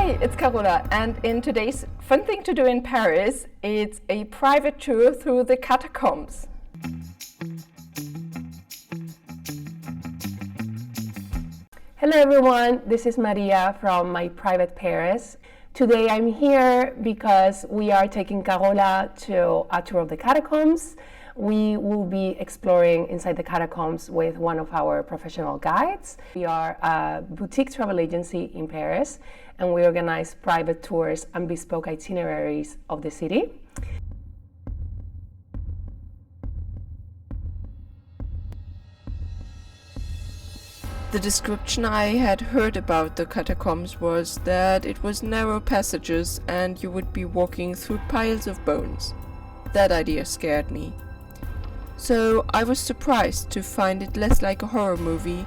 Hi, it's Carola, and in today's Fun Thing to Do in Paris, it's a private tour through the Catacombs. Hello everyone, this is Maria from My Private Paris. Today I'm here because we are taking Carola to a tour of the Catacombs. We will be exploring inside the Catacombs with one of our professional guides. We are a boutique travel agency in Paris, and we organize private tours and bespoke itineraries of the city. The description I had heard about the catacombs was that it was narrow passages and you would be walking through piles of bones. That idea scared me. So I was surprised to find it less like a horror movie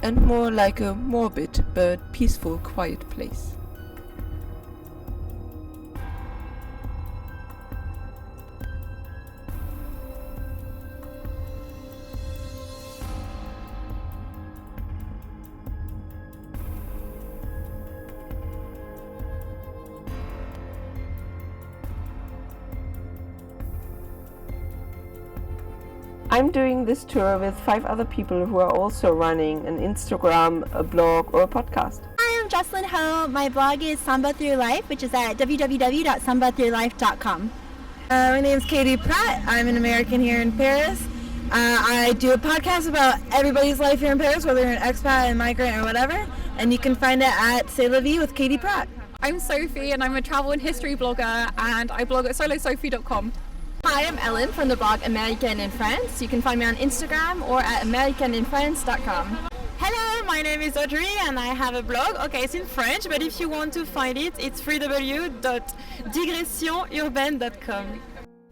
and more like a morbid but peaceful, quiet place. I'm doing this tour with 5 other people who are also running an Instagram, a blog, or a podcast. Hi, I'm Jocelyn Ho. My blog is Samba Through Life, which is at www.sambathroughlife.com. My name is Katie Pratt. I'm an American here in Paris. I do a podcast about everybody's life here in Paris, whether you're an expat, a migrant, or whatever. And you can find it at C'est La Vie with Katie Pratt. I'm Sophie and I'm a travel and history blogger and I blog at solosophie.com. Hi, I'm Ellen from the blog American in France. You can find me on Instagram or at americaninfrance.com. Hello, my name is Audrey and I have a blog. Okay, it's in French, but if you want to find it, it's www.digressionurbaine.com.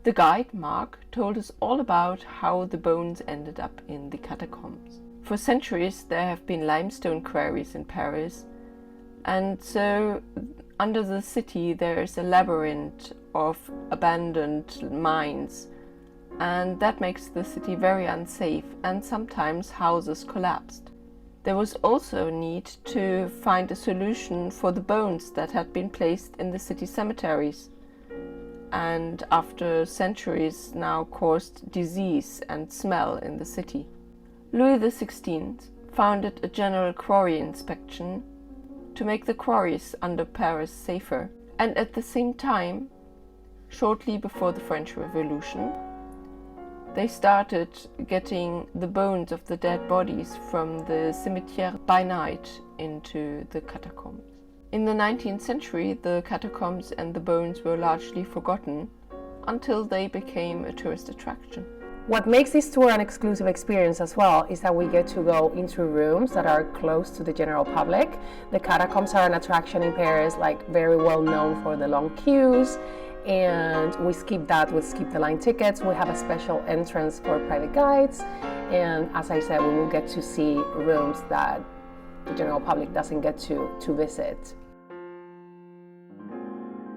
The guide, Mark, told us all about how the bones ended up in the catacombs. For centuries there have been limestone quarries in Paris, and so under the city there is a labyrinth of abandoned mines, and that makes the city very unsafe, and sometimes houses collapsed. There was also a need to find a solution for the bones that had been placed in the city cemetaries, and after centuries now caused disease and smell in the city. Louis XVI founded a general quarry inspection to make the quarries under Paris safer, and at the same time, shortly before the French Revolution, they started getting the bones of the dead bodies from the cemetaries by night into the catacombs. In the 19th century, the catacombs and the bones were largely forgotten until they became a tourist attraction. What makes this tour an exclusive experience as well is that we get to go into rooms that are close to the general public. The catacombs are an attraction in Paris, like very well known for the long queues, and we skip that with skip the line tickets. We have a special entrance for private guides, and as I said, we will get to see rooms that the general public doesn't get to visit.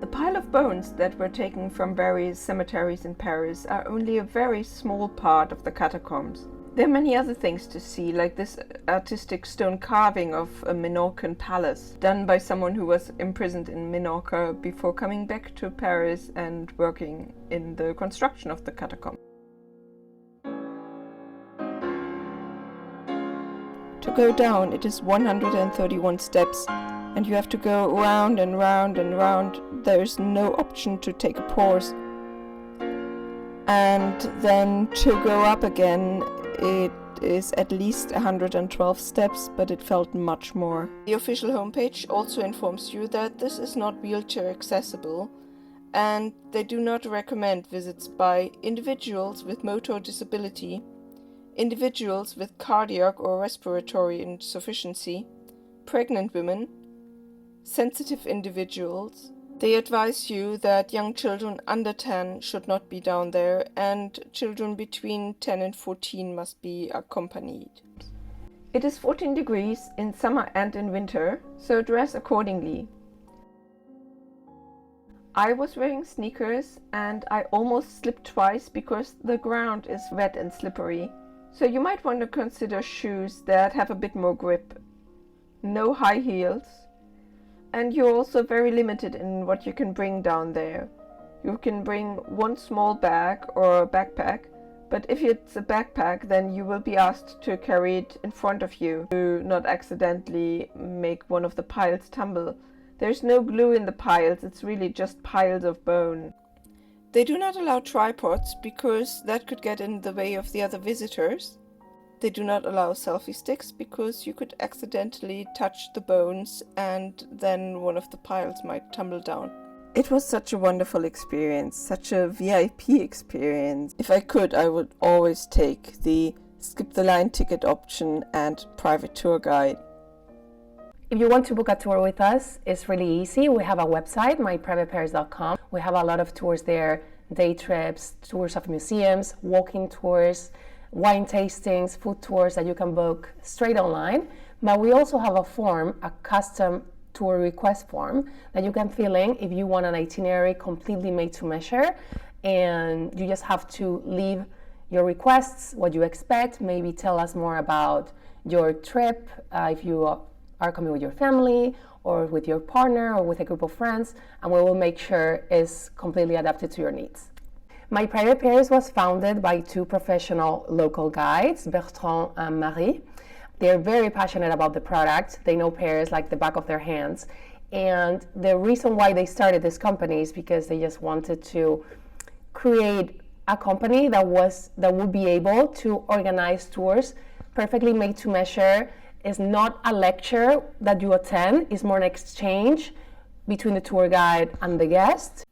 The pile of bones that were taken from various cemeteries in Paris are only a very small part of the catacombs. There are many other things to see, like this artistic stone carving of a Minorcan palace, done by someone who was imprisoned in Minorca before coming back to Paris and working in the construction of the catacomb. To go down, it is 131 steps, and you have to go round and round and round. There is no option to take a pause. And then to go up again, it is at least 112 steps, but it felt much more. The official homepage also informs you that this is not wheelchair accessible, and they do not recommend visits by individuals with motor disability, individuals with cardiac or respiratory insufficiency, pregnant women, sensitive individuals. They advise you that young children under 10 should not be down there, and children between 10 and 14 must be accompanied. It is 14 degrees in summer and in winter, so dress accordingly. I was wearing sneakers and I almost slipped twice because the ground is wet and slippery. So you might want to consider shoes that have a bit more grip. No high heels. And you're also very limited in what you can bring down there. You can bring one small bag or a backpack, but if it's a backpack, then you will be asked to carry it in front of you to not accidentally make one of the piles tumble. There's no glue in the piles, it's really just piles of bone. They do not allow tripods because that could get in the way of the other visitors. They do not allow selfie sticks because you could accidentally touch the bones and then one of the piles might tumble down. It was such a wonderful experience, such a VIP experience. If I could, I would always take the skip the line ticket option and private tour guide. If you want to book a tour with us, it's really easy. We have a website, myprivateparis.com. We have a lot of tours there, day trips, tours of museums, walking tours, wine tastings, food tours that you can book straight online. But we also have a form, a custom tour request form that you can fill in if you want an itinerary completely made to measure, and you just have to leave your requests, what you expect, maybe tell us more about your trip, if you are coming with your family or with your partner or with a group of friends, and we will make sure it's completely adapted to your needs. My Private Paris was founded by two professional local guides, Bertrand and Marie. They're very passionate about the product. They know Paris like the back of their hands. And the reason why they started this company is because they just wanted to create a company that would be able to organize tours perfectly made to measure. It's not a lecture that you attend, it's more an exchange between the tour guide and the guest.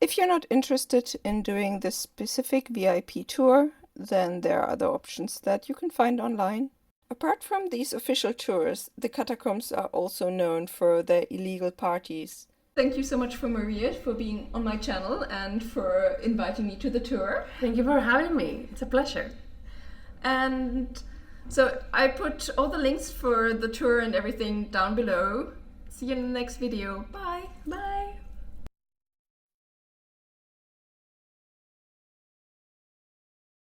If you're not interested in doing this specific VIP tour, then there are other options that you can find online. Apart from these official tours, the Catacombs are also known for their illegal parties. Thank you so much for Maria for being on my channel and for inviting me to the tour. Thank you for having me. It's a pleasure. And so I put all the links for the tour and everything down below. See you in the next video. Bye. Bye.